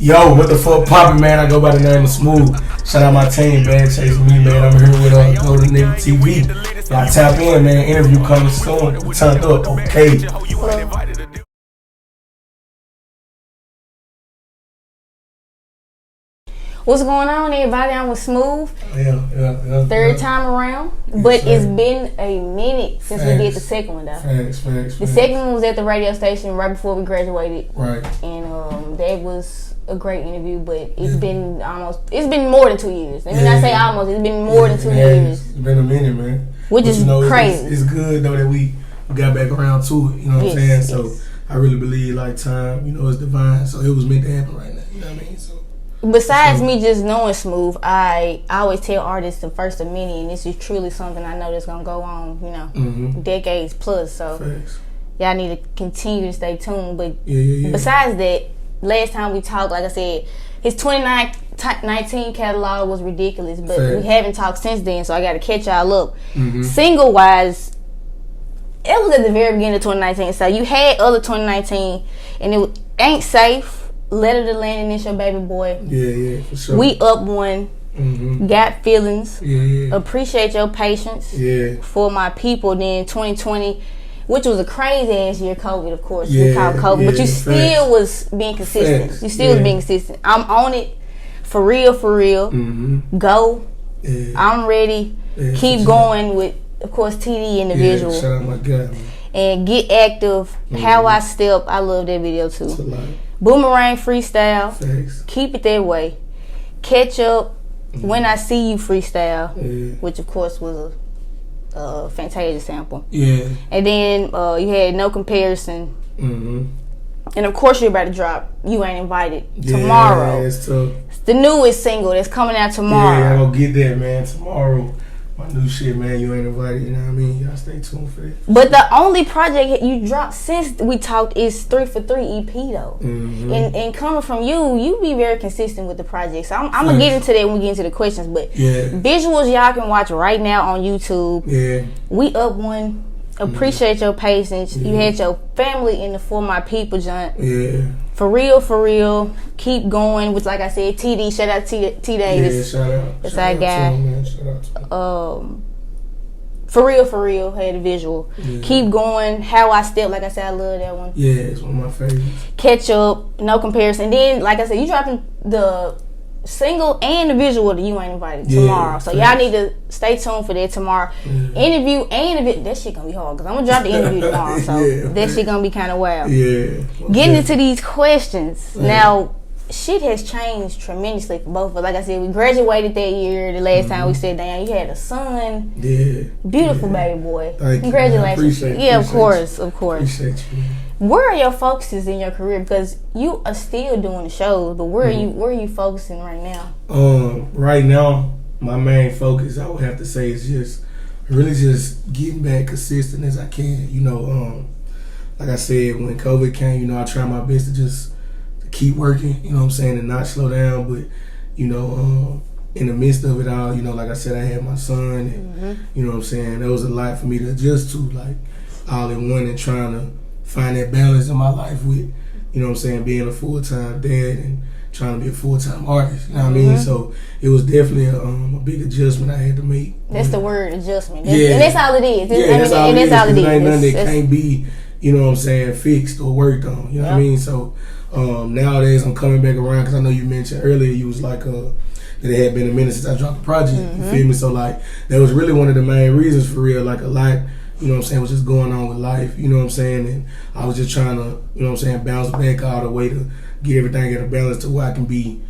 Yo, what the fuck poppin', man? I go by the name of Smoov. Shout out my team, man. Chasing me, man. I'm here with Golden Nigga TV. Y'all tap in, man. Interview coming soon. We turned up, okay. What's going on, everybody? I'm with Smoov. Yeah. Third time around. But it's been a minute since we did the second one, though. Facts. The second one was at the radio station right before we graduated. Right. And that was a great interview, but it's been more than 2 years. Let me not say almost, it's been more than 2 years. It's been a minute, man. Which is crazy. It's good, though, that we got back around to it, you know what I'm saying? So I really believe, like, time, is divine. So it was meant to happen right now, you know what I mean? So besides me just knowing Smoov, I always tell artists the first of many, and this is truly something I know that's going to go on, decades plus. So y'all need to continue to stay tuned. But besides that, last time we talked, like I said, his 2019 catalog was ridiculous, but we haven't talked since then, so I got to catch y'all up. Single-wise, it was at the very beginning of 2019, so you had other 2019, and it was Ain't Safe, Letter to Land, and It's Your Baby Boy. Yeah, for sure. We Up One, Got Feelings, Appreciate Your Patience, For My People. Then 2020, which was a crazy ass year, COVID, of course. We called COVID, but you still was being consistent. You still was being consistent. I'm on it, for real. Go. I'm ready. Keep going with, of course, TD Individual. Shout out my guy, man. And Get Active. How I Step. I love that video too. Boomerang Freestyle. Thanks. Keep It That Way. Catch Up. When I See You Freestyle, which of course was a Fantasia sample. Yeah. And then you had No Comparison. And of course you're about to drop You Ain't Invited tomorrow. It's tough. It's the newest single that's coming out tomorrow. Yeah, I'm gonna get that, man, tomorrow. My new shit, man, You Ain't Invited, you know what I mean? Y'all stay tuned for that. But the only project you dropped since we talked is 3 for 3 EP though. And coming from you be very consistent with the project. So I'm gonna get into that when we get into the questions. But visuals y'all can watch right now on YouTube. Yeah. We Up One. Appreciate Your Patience. You had your family in the For My People joint. Yeah. For real. Keep going. Which, like I said, TD. Shout out to T Davis. Yeah, shout out. That's our guy. Shout out to him. For real. Had a visual. Keep going. How I Step. Like I said, I love that one. Yeah, it's one of my favorites. Catch Up. No Comparison. And then, like I said, you dropping the single and the visual that You Ain't Invited tomorrow. So y'all need to stay tuned for that tomorrow. Interview and the that shit gonna be hard because I'm gonna drop the interview tomorrow. So that shit gonna be kind of wild. Yeah. Getting into these questions now. Shit has changed tremendously for both of us. Like I said, we graduated that year. The last time we sat down, you had a son. Yeah. Beautiful baby boy. Thank Congratulations. You, yeah, of course. Appreciate you. Where are your focuses in your career? Because you are still doing the shows, but where are you focusing right now? Right now, my main focus, I would have to say, is just getting back consistent as I can. Like I said, when COVID came, I tried my best to just keep working, and not slow down. But, in the midst of it all, like I said, I had my son, and, that was a lot for me to adjust to, like, all in one, and trying to find that balance in my life with, being a full-time dad and trying to be a full-time artist, you know what I mean? So it was definitely a big adjustment I had to make. That's the word, adjustment. And that's all it is. That's all it is. Ain't nothing that can't be, fixed or worked on, you know what I mean? So nowadays I'm coming back around because I know you mentioned earlier you was like, that it had been a minute since I dropped the project, you feel me? So like, that was really one of the main reasons for real, like a lot, was just going on with life, and I was just trying to, bounce back all the way to get everything at a balance to where I can be,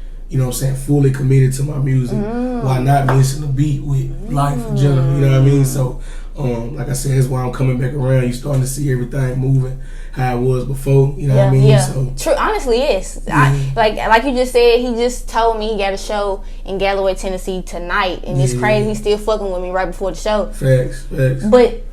fully committed to my music while not missing a beat with life in general, you know what I mean? So, like I said, that's why I'm coming back around. You're starting to see everything moving how it was before, you know what I mean? Yeah. So, true, honestly, yes. Like you just said, he just told me he got a show in Galloway, Tennessee tonight, and it's crazy. He's still fucking with me right before the show. Facts. But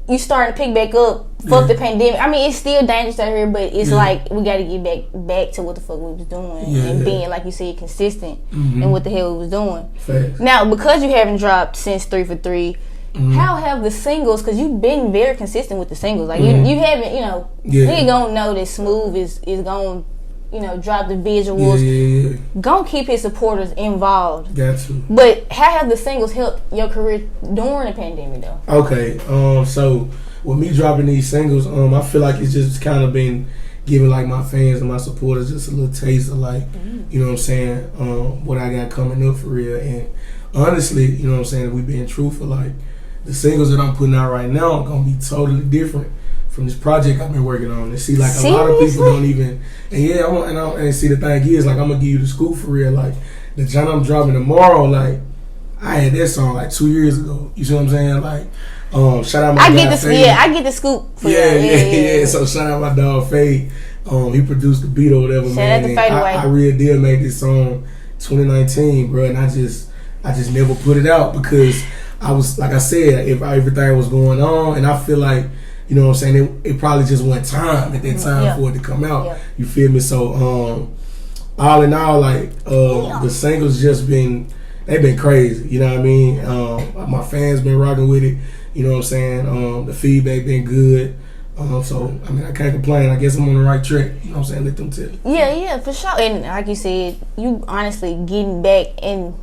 you starting to pick back up. Fuck the pandemic. I mean, it's still dangerous out here, but it's like we got to get back to what the fuck we was doing and being, like you said, consistent in what the hell we was doing. Facts. Now, because you haven't dropped since 3 for 3, how have the singles? Because you've been very consistent with the singles. Like you haven't, you ain't gonna know that Smoov is going, drop the visuals. Yeah. Gonna keep his supporters involved. Got to. But how have the singles helped your career during the pandemic, though? Okay, so with me dropping these singles, I feel like it's just kind of been giving like my fans and my supporters just a little taste of like, you know what I'm saying, what I got coming up for real. And honestly, you know what I'm saying, if we being truthful, like the singles that I'm putting out right now are gonna be totally different from this project I've been working on. And see, like a lot of people don't even, and see the thing is, like I'm gonna give you the scoop for real. Like the John I'm dropping tomorrow, like I had that song like 2 years ago. You see what I'm saying? Like, shout out my dog Fade. I get the scoop for yeah. So shout out my dog Fade. He produced the beat or whatever, shout man. Out to Fade Away. I really did make this song 2019, bro, and I just never put it out because I was, like I said, if everything was going on, and I feel like, you know what I'm saying, it probably just wasn't time at that time for it to come out. Yeah. You feel me? So all in all, like the singles just been. They've been crazy, you know what I mean? My fans been rocking with it, you know what I'm saying? The feedback been good. So, I mean, I can't complain. I guess I'm on the right track, you know what I'm saying? Let them tell you. Yeah, for sure. And like you said, you honestly getting back in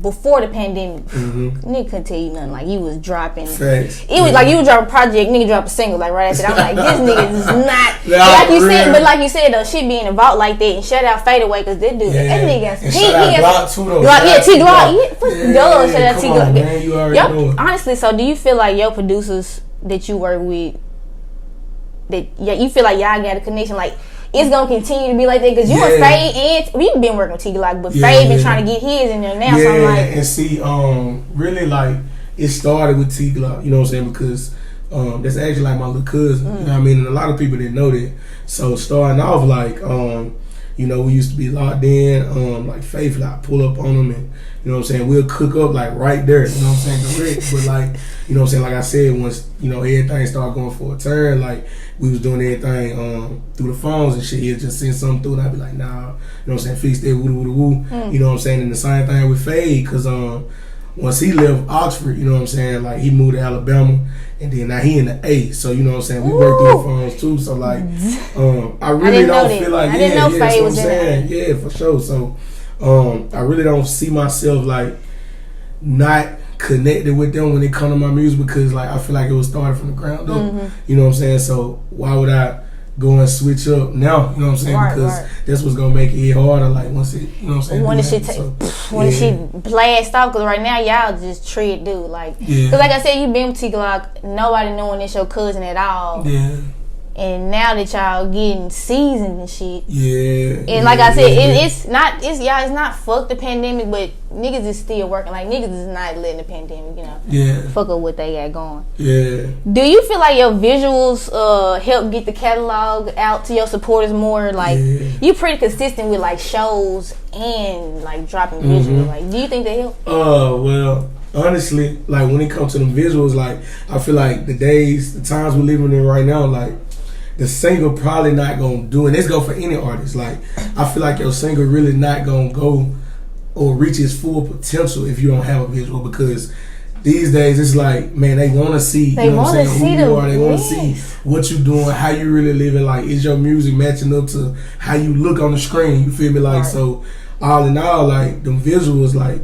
before the pandemic, nigga couldn't tell you nothing. Like, you was dropping. Facts. It was like you would drop a project, nigga drop a single, like right after that. I'm like, this nigga is not. Like you said, though, shit being involved like that. And shout out Fade Away, because that dude, that nigga got some heat. Shout out Glock too, though. Glock. Shout out T Glock. Man, you already know it. Honestly, so do you feel like your producers that you work with, you feel like y'all got a connection, like, it's gonna continue to be like that? Because you and Fade, and we've been working with T Glock, but Fade been trying to get his in there now. So I'm like, and see, really, like, it started with T Glock, you know what I'm saying? Because that's actually like my little cousin, you know what I mean? And a lot of people didn't know that. So starting off, like, we used to be locked in, like faithfully. I pull up on them, and you know what I'm saying, we'll cook up like right there, you know what I'm saying, direct. But like, you know what I'm saying, like I said, once everything started going for a turn, like we was doing everything through the phones and shit. He'd just send something through, and I'd be like, nah, you know what I'm saying, fix that, woo. You know what I'm saying. And the same thing with Fade, because once he left Oxford, you know what I'm saying, like he moved to Alabama, and then now he in the A. So you know what I'm saying, we work through the phones too. So like, I really don't feel like that's what I'm saying. Yeah, for sure. So I really don't see myself like not connected with them when it come to my music, because like I feel like it was started from the ground up. You know what I'm saying? So why would I go and switch up now? You know what I'm saying? Because that's what's gonna make it harder. Like once it, you know what I'm saying? When she blast off, because right now y'all just treat dude like. Because like I said, you been with T Glock, nobody knowing it's your cousin at all. Yeah. And now that y'all getting seasoned and shit. Yeah. And like I said, it's not fuck the pandemic, but niggas is still working. Like niggas is not letting the pandemic, fuck up what they got going. Yeah. Do you feel like your visuals help get the catalog out to your supporters more? Like you pretty consistent with like shows and like dropping visuals. Like, do you think they help? Well, honestly, like when it comes to them visuals, like I feel like the times we're living in right now, like the single probably not gonna do, and this go for any artist. Like I feel like your single really not gonna go or reach its full potential if you don't have a visual, because these days it's like, man, they want to see, you know what I'm saying, who you are. They want to see what you doing, how you really living. Like, is your music matching up to how you look on the screen? You feel me? Like, so all in all, like them visuals, like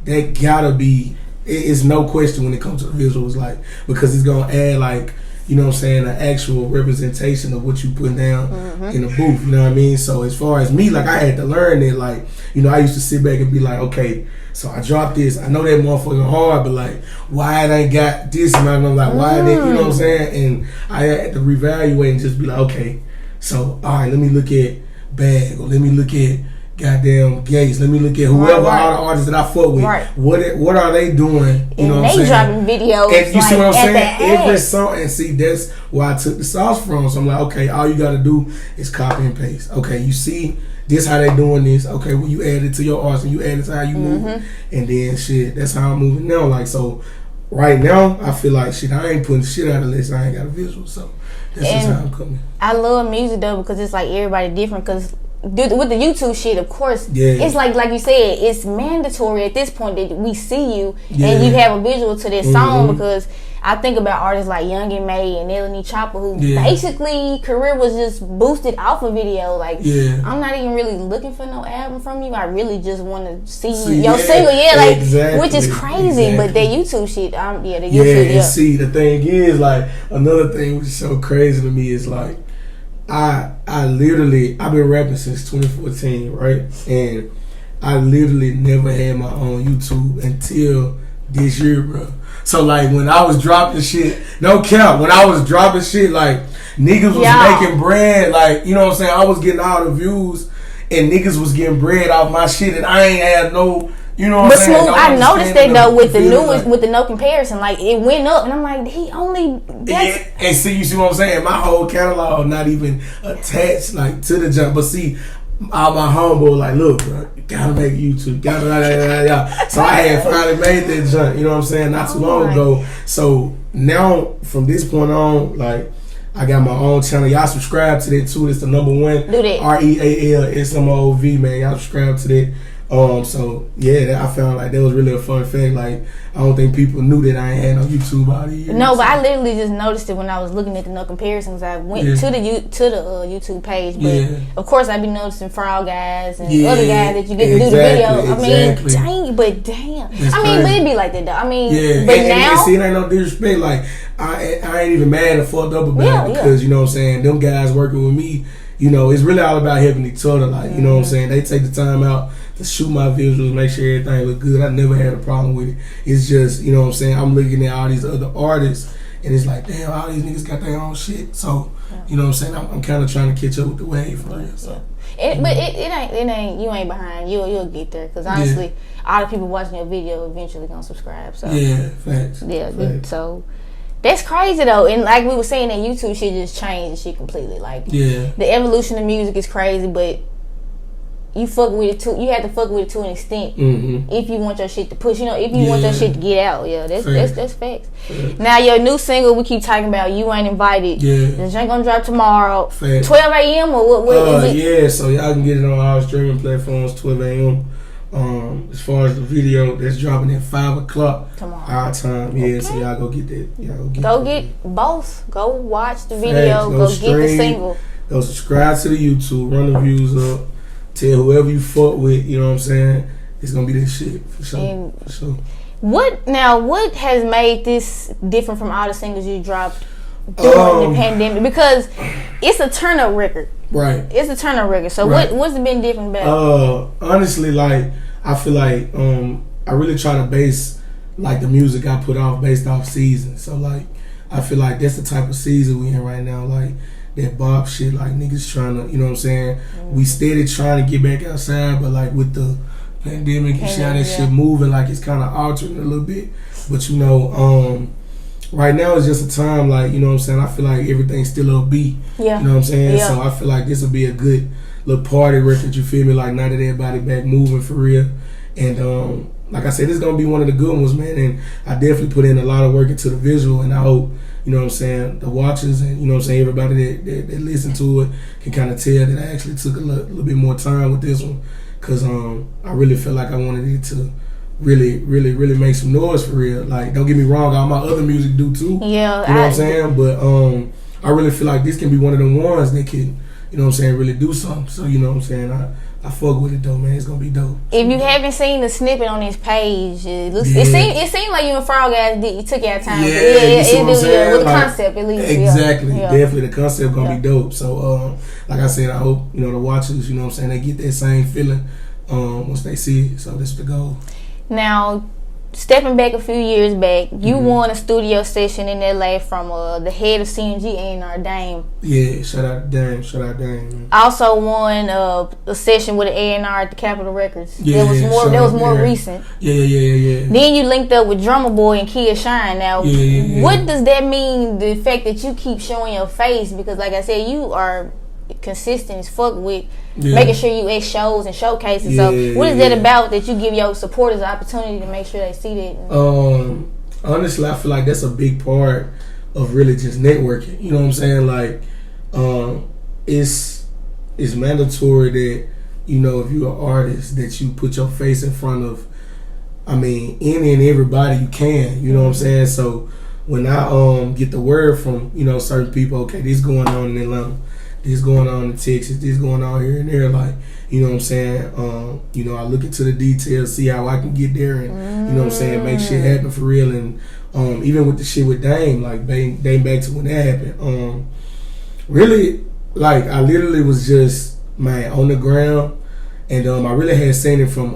that gotta be. It's no question when it comes to the visuals, like, because it's gonna add, like, you know what I'm saying, an actual representation of what you put down in the booth, you know what I mean? So as far as me, like, I had to learn that, like, I used to sit back and be like, okay, so I dropped this, I know that motherfucking hard, but like, why it ain't got this, and I'm like, why it ain't, you know what I'm saying? And I had to reevaluate and just be like, okay, so all right, let me look at Bag, or let me look at goddamn Gates. Let me look at whoever all the artists that I fuck with. What are they doing? You know what I'm saying? They dropping videos. And you see what I'm saying? Every song, and see, that's where I took the sauce from. So I'm like, okay, all you got to do is copy and paste. Okay, you see this how they doing this. Okay, well, you add it to your arsenal. You add it to how you move, and then shit, that's how I'm moving now. Like, so right now, I feel like shit, I ain't putting shit out unless I ain't got a visual. So that's just how I'm coming. I love music though, because it's like everybody different. Because with the YouTube shit, of course, it's like you said, it's mandatory at this point that we see you and you have a visual to this song, because I think about artists like Young and May and Untitled Chapter, who basically career was just boosted off a video. Like, I'm not even really looking for no album from you. I really just want to see your single, like, which is crazy. But that YouTube shit, the YouTube, and see, the thing is, like, another thing which is so crazy to me is, like, I've been rapping since 2014, right? And I literally never had my own YouTube until this year, bro. So, like, when I was dropping shit, no cap, when I was dropping shit, like, niggas was making bread, like, you know what I'm saying? I was getting all the views, and niggas was getting bread off my shit, and I ain't had no, you know what I'm saying? But Smoov, I noticed that, though, with the newest, with the no comparison, like, it went up, and I'm like, he only, and see, you see what I'm saying? My whole catalog not even attached, like, to the jump, but see, all my homeboy like, look, bro, you gotta make YouTube, So I had finally made that jump, you know what I'm saying, not too long ago. So now, from this point on, like, I got my own channel. Y'all subscribe to that too. It's the number one. Do that. REALSMOV, man. Y'all subscribe to that. So yeah, I found like that was really a fun fact. Like, I don't think people knew that I ain't had no YouTube all these years. No, but I literally just noticed it when I was looking at the no comparisons. I went to the YouTube page, but of course I be noticing Frog Guys and other guys that you get to do the video. I mean, damn. That's I mean, crazy. but it be like that though. I mean, but now see, it ain't no disrespect. Like, I ain't even mad or fucked up about it, because you know what I'm saying, them guys working with me, you know, it's really all about helping each other. Like, you know what I'm saying, they take the time out to shoot my visuals, make sure everything look good. I never had a problem with it. It's just, you know what I'm saying, I'm looking at all these other artists, and it's like, damn, all these niggas got their own shit. So, you know what I'm saying, I'm kind of trying to catch up with the wave for real. So. But it ain't, you ain't behind. You'll get there, because honestly, all the people watching your video eventually gonna subscribe. So facts. So that's crazy though, and like we were saying, that YouTube shit just changed the shit completely. Like, the evolution of music is crazy, but you fuck with it too. You have to fuck with it to an extent if you want your shit to push. You know, if you want your shit to get out. That's facts. Now your new single we keep talking about, You Ain't Invited. The joint gonna drop tomorrow. 12 a.m. or what is it? Yeah, so y'all can get it on all streaming platforms. 12 a.m. As far as the video, that's dropping at 5 o'clock our time. So y'all go get that. Go get both. Go watch the video. Go get the single. Go subscribe to the YouTube. Run the views up. Tell whoever you fuck with, you know what I'm saying, it's gonna be that shit for sure. What has made this different from all the singles you dropped during the pandemic? Because it's a turn up record. Right. It's a turn up record. So what's been different about it? Honestly, like, I feel like I really try to base like the music I put off based off season. So like, I feel like that's the type of season we in right now. Like, that bop shit, like, niggas trying to, you know what I'm saying? We steady trying to get back outside, but like with the pandemic and shit, that shit moving, like, it's kind of altering a little bit. But you know, right now it's just a time, like, you know what I'm saying, I feel like everything's still upbeat. You know what I'm saying? So I feel like this will be a good little party record, you feel me? Like, now that everybody back moving for real. And like I said, this is gonna be one of the good ones, man. And I definitely put in a lot of work into the visual, and I hope, you know what I'm saying, the watchers and, you know what I'm saying, everybody that listen to it can kind of tell that I actually took a little bit more time with this one, because I really feel like I wanted it to really make some noise for real. Like, don't get me wrong, all my other music do too. You know what I'm saying? But I really feel like this can be one of them ones that can, you know what I'm saying, really do something. So, you know what I'm saying, I fuck with it though, man. It's gonna be dope. If you haven't seen the snippet on his page, it seemed like you and Frog Guys you took your time. With the concept at least. Exactly. Definitely the concept gonna be dope. So like I said, I hope, you know, the watchers, you know what I'm saying, they get that same feeling once they see it. So that's the goal. Now, stepping back a few years back, you won a studio session in LA from the head of CMG, A&R Dame. Yeah, shout out Dame. Man. Also won a session with an A&R at the Capitol Records. That was more recent. Yeah. Then you linked up with Drummer Boy and Kia Shine. Now, what does that mean, the fact that you keep showing your face? Because like I said, you are consistent as fuck with making sure you at shows and showcases. What is that about, that you give your supporters the opportunity to make sure they see that? Honestly, I feel like that's a big part of really just networking. You know what I'm saying? Like, it's it's mandatory that, you know, if you're an artist, that you put your face in front of, I mean, any and everybody you can, you know what I'm saying? So when I get the word from, you know, certain people, okay, this going on in Atlanta, this going on in Texas, this going on here and there, like, you know what I'm saying? You know, I look into the details, see how I can get there, and you know what I'm saying, make shit happen for real. And even with the shit with Dame, like Dame back to when that happened, really, like, I literally was just, man, on the ground. And I really had seen it from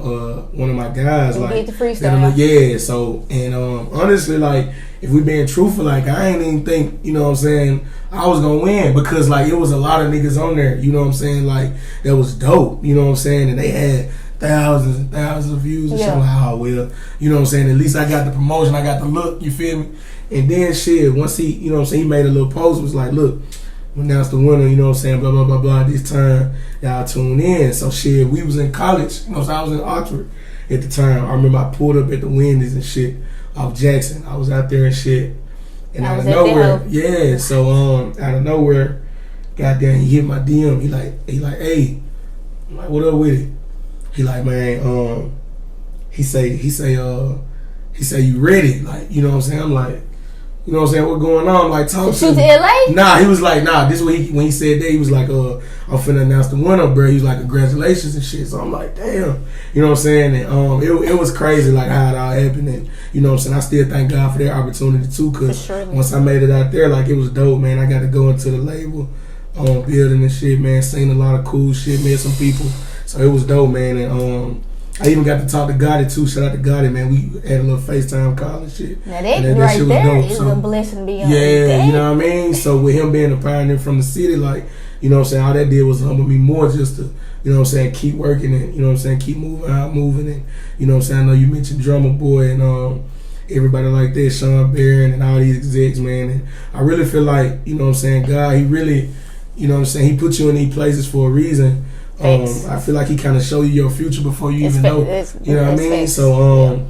one of my guys, like, get the freestyle. Yeah. So, and honestly, like, if we being truthful, like, I ain't even think, you know what I'm saying, I was gonna win, because like it was a lot of niggas on there, you know what I'm saying, like, that was dope, you know what I'm saying, and they had thousands and thousands of views and shit. I'm like, oh well, you know what I'm saying, at least I got the promotion, I got the look, you feel me? And then shit, once he, you know what I'm saying, he made a little post, was like, look, announced the winner, you know what I'm saying, blah, blah, blah, blah, this time, y'all tune in. So shit, we was in college, you know what I'm saying, I was in Oxford at the time. I remember I pulled up at the Wendy's and shit off Jackson. I was out there and shit. And out of nowhere, yeah, so out of nowhere, goddamn, he hit my DM. He like, hey, I'm like, what up with it? He like, man, he say, you ready? Like, you know what I'm saying? I'm like, you know what I'm saying, what going on? Like, talk to me. LA? Nah, he was like, nah, this when he said that, he was like, I'm finna announce the winner, bro. He was like, congratulations and shit. So I'm like, damn. You know what I'm saying? And it was crazy, like, how it all happened. And, you know what I'm saying, I still thank God for that opportunity, too, because once I made it out there, like, it was dope, man. I got to go into the label building and shit, man. Seen a lot of cool shit, met some people. So it was dope, man. And I even got to talk to Gotti too. Shout out to Gotti, man. We had a little FaceTime call and shit. Now that right shit there is a blessing beyond. Yeah, you know what I mean? So with him being a pioneer from the city, like, you know what I'm saying, all that did was humble me more, just to, you know what I'm saying, keep working and, you know what I'm saying, keep moving out, moving. And, you know what I'm saying, I know you mentioned Drummer Boy and everybody like that, Sean Barron and all these execs, man. And I really feel like, you know what I'm saying, God, he really, you know what I'm saying, he put you in these places for a reason. I feel like he kind of show you your future before you even know. You know what I mean? So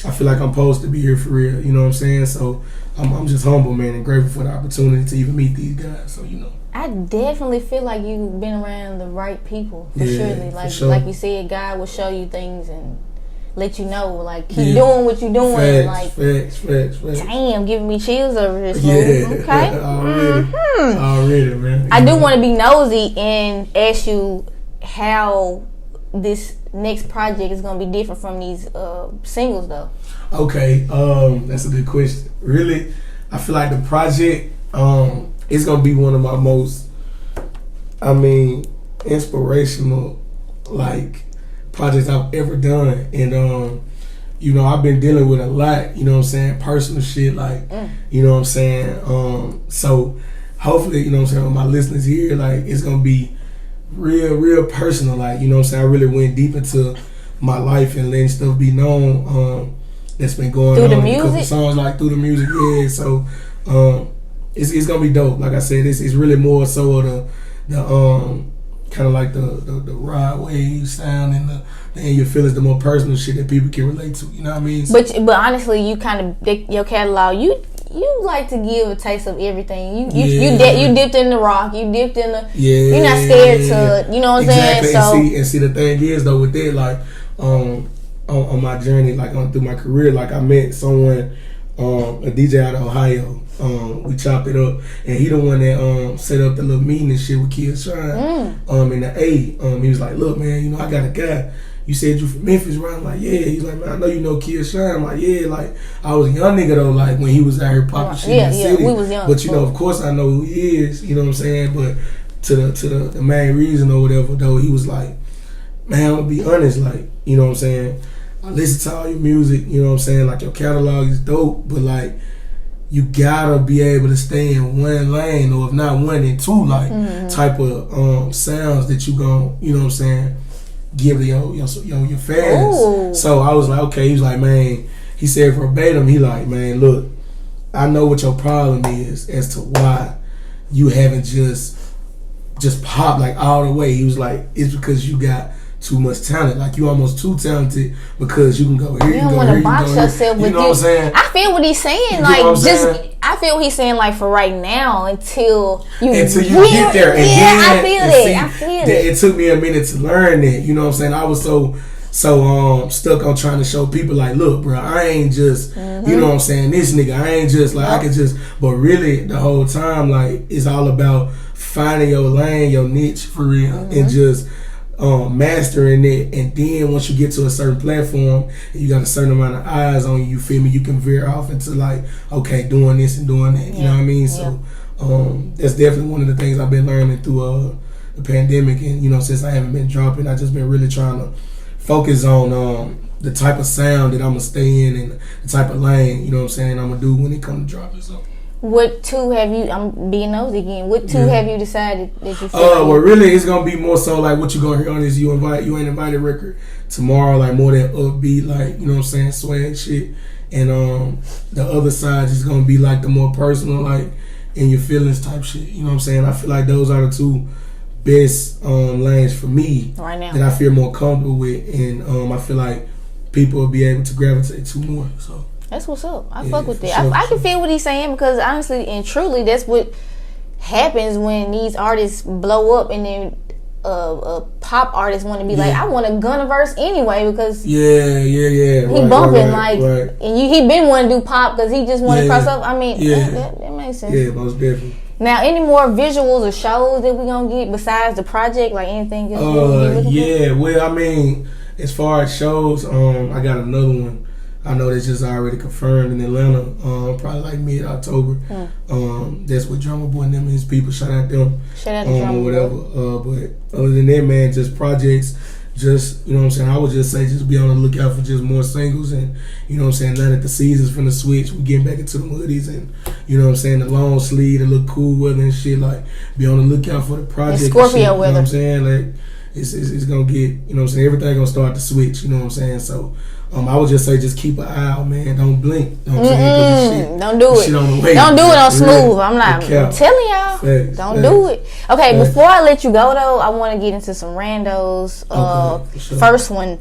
I feel like I'm supposed to be here for real. You know what I'm saying? So I'm just humble, man, and grateful for the opportunity to even meet these guys. So, you know. I definitely feel like you've been around the right people, for surely. Like, for sure. Like you said, God will show you things and let you know, like, keep doing what you're doing. Facts. Damn, giving me chills over here. Yeah. Okay. Already, man. I do want to be nosy and ask you how this next project is going to be different from these singles, though. Okay, that's a good question. Really, I feel like the project is going to be one of my most, inspirational, like, projects I've ever done. And you know, I've been dealing with a lot, you know what I'm saying, personal shit, like, you know what I'm saying. So hopefully, you know what I'm saying, with my listeners here, like, it's gonna be real personal, like, you know what I'm saying. I really went deep into my life and letting stuff be known that's been going through on the music? A couple songs, like, through the music. Yeah, so it's gonna be dope. Like I said, it's really more so of the kind of like the ride wave sound and your feelings, the more personal shit that people can relate to. You know what I mean? But honestly, you kind of, your catalog, you like to give a taste of everything. You dipped in the rock. You dipped in the. You're not scared to. You know what I'm saying? So and see the thing is though with that, like on my journey, like through my career, like I met someone, a DJ out of Ohio. We chopped it up, and he the one that set up the little meeting and shit with Kid Shine. In the A. He was like, look, man, you know, I got a guy. You said you from Memphis, right? I'm like, yeah. He's like, man, I know you know Kid Shine. I'm like, yeah. Like, I was a young nigga though, like when he was out here popping shit in the city. We was young. But you know, of course, I know who he is. You know what I'm saying? But to the main reason or whatever though, he was like, man, I'm gonna be honest, like, you know what I'm saying, I listen to all your music, you know what I'm saying, like your catalog is dope, but like you gotta be able to stay in one lane, or if not one, then two, like type of sounds that you gon', you know what I'm saying, give to your fans. Ooh. So I was like, okay. He was like, man, he said verbatim, he like, man, look, I know what your problem is as to why you haven't just popped like all the way. He was like, it's because you got too much talent. Like, you almost too talented because you can go here, you can go here, you can go here. You know what I'm saying? I feel what he's saying. Like, just, I feel what he's saying, like, for right now, until you get there. And then, I feel it. It took me a minute to learn that. You know what I'm saying? I was so stuck on trying to show people, like, look, bro, I ain't just, you know what I'm saying, this nigga, I ain't just, like, I could just, but really, the whole time, like, it's all about finding your lane, your niche, for real, and just mastering it. And then once you get to a certain platform, and you got a certain amount of eyes on you, you feel me, you can veer off into, like, okay, doing this and doing that, you know what I mean? So that's definitely one of the things I've been learning through the pandemic. And, you know, since I haven't been dropping, I just been really trying to focus on the type of sound that I'm going to stay in and the type of lane, you know what I'm saying, I'm going to do when it comes to dropping. So, what two have you, I'm being nosy again, what two have you decided that you feel well, really, it's going to be more so like what you're going to hear on this You Ain't Invited record tomorrow, like more that upbeat, like, you know what I'm saying, swag shit. And the other side is going to be like the more personal, like in your feelings type shit, you know what I'm saying. I feel like those are the two best lanes for me right now that I feel more comfortable with, and I feel like people will be able to gravitate to more. So that's what's up. I fuck with that. Sure, I can feel what he's saying, because honestly and truly, that's what happens when these artists blow up, and then pop artists want to be like, I want a Gunna verse anyway, because he bumping right. And he been wanting to do pop because he just want to cross up. I mean, that makes sense. Yeah, most definitely. Now, any more visuals or shows that we gonna get besides the project, like anything else? Well, I mean, as far as shows, I got another one. I know that's just already confirmed in Atlanta, probably like mid-October. That's with Drummer Boy and them and his people. Shout out them. Shout out to Drummer or whatever. But other than that, man, just projects. Just, you know what I'm saying, I would just say just be on the lookout for just more singles, and, you know what I'm saying, now that the season's finna switch, we getting back into the hoodies and, you know what I'm saying, the long sleeve, the look cool weather and shit, like, be on the lookout for the project. And Scorpio shit, weather. You know what I'm saying, like, it's gonna get, you know what I'm saying, everything gonna start to switch, you know what I'm saying, so, I would just say just keep an eye out, man, don't blink, you know what I'm saying, shit, don't do it. Shit on the way. Don't do it on Smoov. I'm telling y'all, Facts. Don't do it. Okay, before I let you go though, I want to get into some randos. Sure. First one,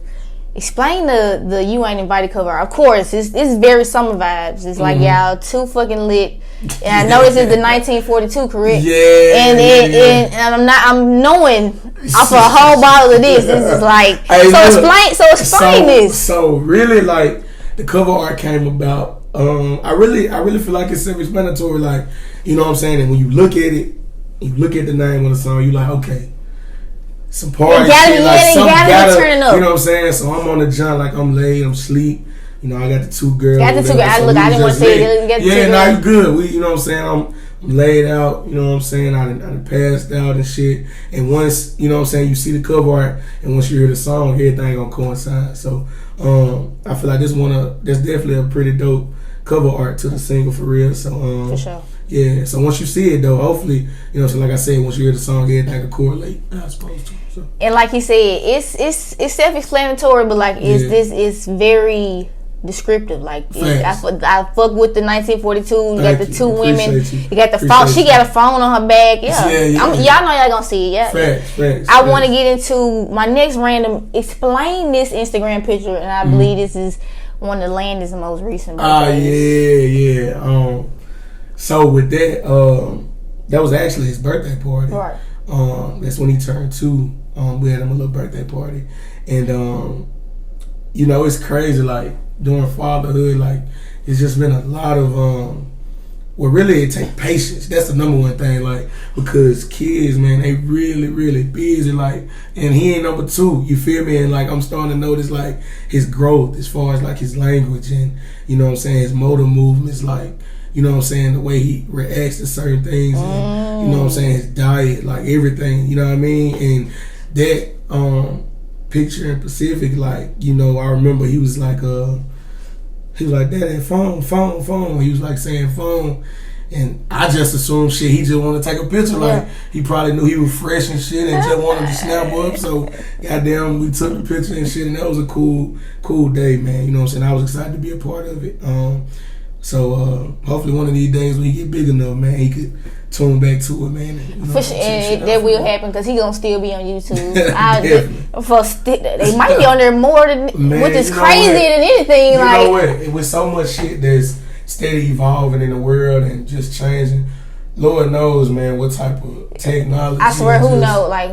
explain the You Ain't Invited cover. Of course, it's very summer vibes. It's like y'all too fucking lit. And I know this is the 1942, correct? Yeah. And I'm knowing off a whole bottle of this. This is like explain this. So really, like, the cover art came about. I really feel like it's self-explanatory. Like, you know what I'm saying? And when you look at it, you look at the name of the song, you like, okay, some party shit, like something gotta turning up. You know what I'm saying? So I'm on the jump, like I'm laid, I'm asleep. You know, I got the two girls. I didn't want to say it. You good. You know what I'm saying? I'm laid out. You know what I'm saying? I done passed out and shit. And once, you know what I'm saying, you see the cover art, and once you hear the song, everything gonna coincide. So I feel like that's definitely a pretty dope cover art to the single, for real. So for sure. Yeah, so once you see it though, hopefully, you know, so like I said, once you hear the song, everything can correlate. I suppose too. So. And like you said, it's self-explanatory, but like it's very descriptive. Like I fuck with the 1942. You got the two women. You got the phone. She got a phone on her back. Y'all know y'all gonna see it. Facts. I want to get into my next random. Explain this Instagram picture, and I believe this is one of Landon's most recent. Yeah. So with that, that was actually his birthday party. Right. That's when he turned 2. We had him a little birthday party, and you know, it's crazy. Like during fatherhood, like it's just been a lot of well, really it takes patience. That's the number one thing. Like, because kids, man, they really, really busy. Like, and he ain't number 2. You feel me? And like I'm starting to notice like his growth as far as like his language and, you know what I'm saying, his motor movements, like, you know what I'm saying, the way he reacts to certain things, and, you know what I'm saying, his diet, like everything, you know what I mean? And that picture in Pacific, like, you know, I remember he was like, Daddy, phone. He was like saying phone. And I just assumed shit, he just wanted to take a picture. Like, he probably knew he was fresh and shit and just wanted to snap up. So, goddamn, we took the picture and shit. And that was a cool day, man. You know what I'm saying? I was excited to be a part of it. So hopefully one of these days when he get big enough, man, he could tune back to it, man. And, you know, for sure, and that will happen because he gonna still be on YouTube. They might be on there more than, man, which is crazy than anything. You know what? With so much shit that's steady evolving in the world and just changing. Lord knows, man, what type of technology. I swear, who knows? Like,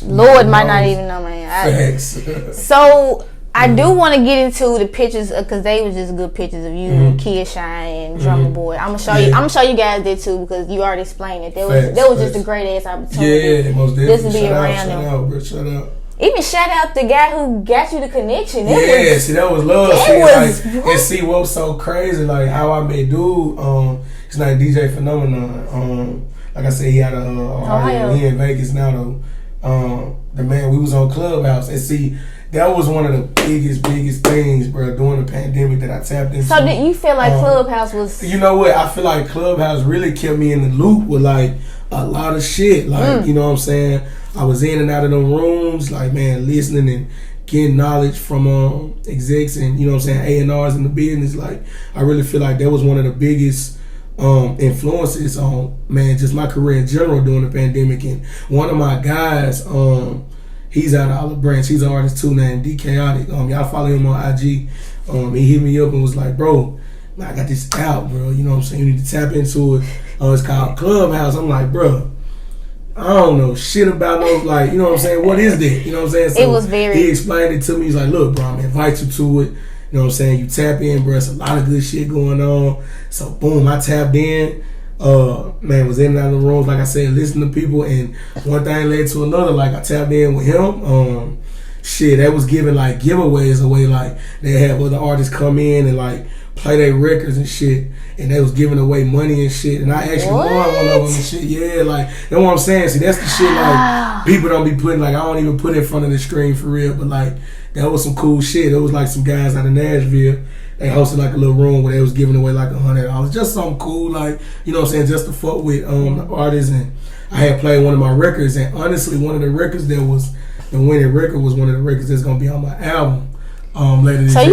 Lord might not even know, man. So, I do want to get into the pictures because they were just good pictures of you, and Kid Shine, and Drummer Boy. I'm gonna show you. I'm gonna show you guys that too because you already explained it. That was just a great ass opportunity. Yeah, most definitely. Just to be around them. Shout out, bro. Shout out. Even shout out the guy who got you the connection. See, that was love. And see what was so crazy, like how I met dude. His name DJ Phenomenon. Like I said, he had he in Vegas now though. The man, we was on Clubhouse, and see, that was one of the biggest things, bro, during the pandemic that I tapped into. So did you feel like Clubhouse was? You know what? I feel like Clubhouse really kept me in the loop with like a lot of shit. Like, you know what I'm saying? I was in and out of them rooms, like, man, listening and getting knowledge from execs and, you know what I'm saying, A&Rs in the business. Like, I really feel like that was one of the biggest influences on, man, just my career in general during the pandemic. And one of my guys, he's out of Olive Branch. He's an artist too, named D Chaotic. Y'all follow him on IG. He hit me up and was like, bro, I got this out, bro. You know what I'm saying? You need to tap into it. It's called Clubhouse. I'm like, bro, I don't know shit about no, like, you know what I'm saying? What is that? You know what I'm saying? So it was very. He explained it to me. He's like, look, bro, I'm gonna invite you to it. You know what I'm saying? You tap in, bro. It's a lot of good shit going on. So boom, I tapped in. Man, was in and out of the rooms, like I said, listening to people, and one thing led to another. Like, I tapped in with him. Shit, that was giving like giveaways away. Like, they had other artists come in and like play their records and shit, and they was giving away money and shit. And I actually won one of them and shit. Yeah, like, that's what I'm saying. See, that's the shit like people don't be putting, like, I don't even put in front of the screen for real. But like, that was some cool shit. It was like some guys out of Nashville. They hosted like a little room where they was giving away like $100. Just something cool, like, you know what I'm saying, just to fuck with the artists. And I had played one of my records, and honestly, one of the records that was the winning record was one of the records that's gonna be on my album later this year.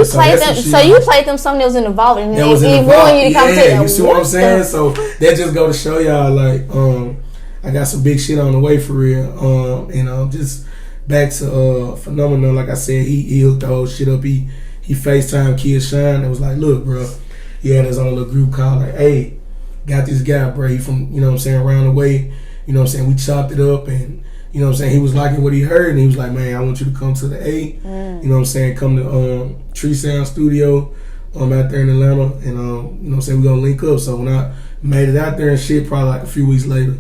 You played them something that was involved, and that was involved. You see what I'm saying? So that just go to show y'all, like, I got some big shit on the way for real. And just back to Phenomenon, like I said, he hooked the whole shit up. He FaceTime Kid Shine and was like, look, bro, he had his own little group call, like, hey, got this guy, bro, he from, you know what I'm saying, around the way, you know what I'm saying, we chopped it up, and, you know what I'm saying, he was liking what he heard, and he was like, man, I want you to come to the A, you know what I'm saying, come to Tree Sound Studio out there in Atlanta, and, you know what I'm saying, we're going to link up. So when I made it out there and shit, probably like a few weeks later,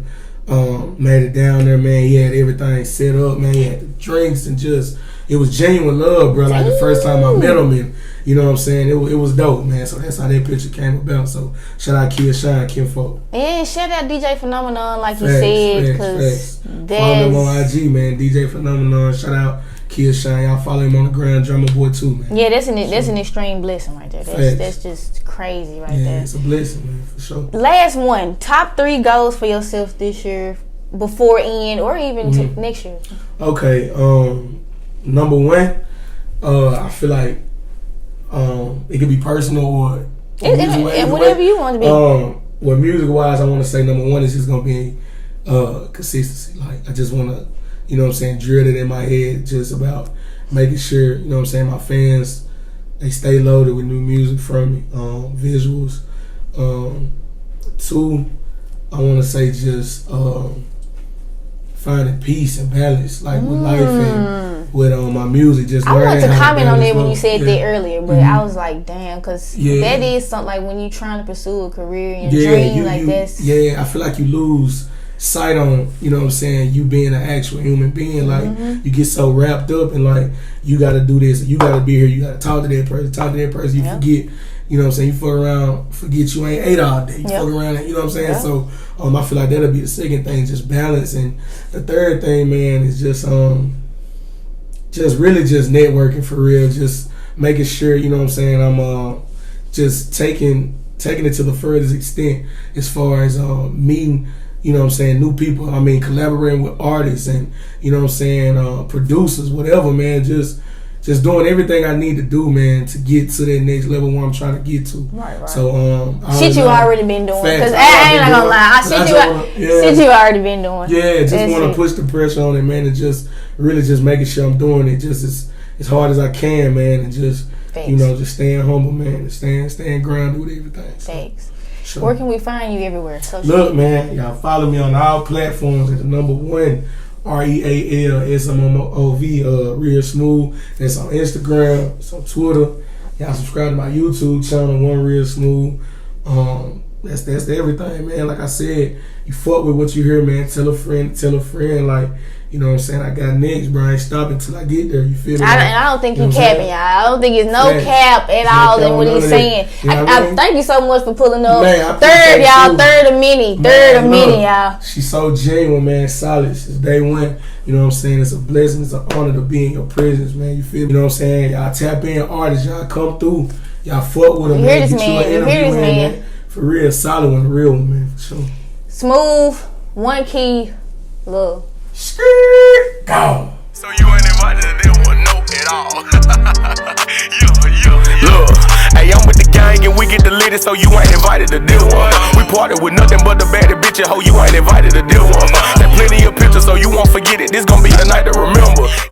made it down there, man, he had everything set up, man, he had the drinks, and just, it was genuine love, bro. Like, the first time I met him, and you know what I'm saying, it was dope, man. So that's how that picture came about. So shout out Kid Shine, Kinfolk. Yeah, shout out DJ Phenomenon, like you said, because follow him on IG, man. DJ Phenomenon. Shout out Kid Shine. Y'all follow him on the ground, Drummer Boy too, man. Yeah, that's an extreme blessing right there. That's just crazy right there. Yeah, it's a blessing, man, for sure. Last one, top 3 goals for yourself this year, before end or even next year. Okay, number 1, I feel like it could be personal or whatever you want to be. Well, music wise, I want to say number 1 is just gonna be consistency. Like, I just want to, you know what I'm saying, drill it in my head, just about making sure, you know what I'm saying, my fans, they stay loaded with new music from me, visuals. 2, I want to say just finding peace and balance, like with life and with my music. Just I wanted to comment on that when you said that earlier, but I was like, damn, because that is something, like when you're trying to pursue a career and dream like this. Yeah, I feel like you lose sight on, you know what I'm saying, you being an actual human being. Like, you get so wrapped up and like, you got to do this, you got to be here, you got to talk to that person, you forget. You know what I'm saying? You fuck around, forget you ain't ate all day. You fuck around, you know what I'm saying? So I feel like that'll be the second thing, just balance. And the third thing, man, is just really just networking for real. Just making sure, you know what I'm saying, I'm just taking it to the furthest extent as far as meeting, you know what I'm saying, new people. I mean, collaborating with artists and, you know what I'm saying, producers, whatever, man. Just, just doing everything I need to do, man, to get to that next level where I'm trying to get to. Right. So, shit you already been doing. Because I ain't not gonna lie. Shit you already been doing. Yeah, just want to push the pressure on it, man, and just really just making sure I'm doing it just as hard as I can, man, and just, you know, just staying humble, man, and staying grounded with everything. Thanks. So, where can we find you everywhere? Look, man, y'all follow me on all platforms at the number 1. REALSMOOV, Real Smoov. That's on Instagram. It's on Twitter. Y'all subscribe to my YouTube channel, One Real Smoov. That's everything, man. Like I said, you fuck with what you hear, man. Tell a friend. Like, you know what I'm saying? I got next, bro. I ain't stopping until I get there. You feel me? I don't think he's capping, y'all. I don't think it's no cap at all in what he's saying. I thank you so much for pulling up. Man, third, y'all. Third of many. Third of many, y'all. She's so genuine, man. Solid since day one. You know what I'm saying? It's a blessing. It's an honor to be in your presence, man. You feel me? You know what I'm saying? Y'all tap in artists. Y'all come through. Y'all fuck with them, man. Get you an interview, man. For real. Solid one. The real one, man. For sure. Smooth. One key. Love. Skirt. Go. So you ain't invited to them one no at all. Look, hey, I'm with the gang and we get the latest, so you ain't invited to deal one. We party with nothing but the baddest bitch, ho, you ain't invited to deal one. Take plenty of pictures, so you won't forget it. This gon' be the night to remember.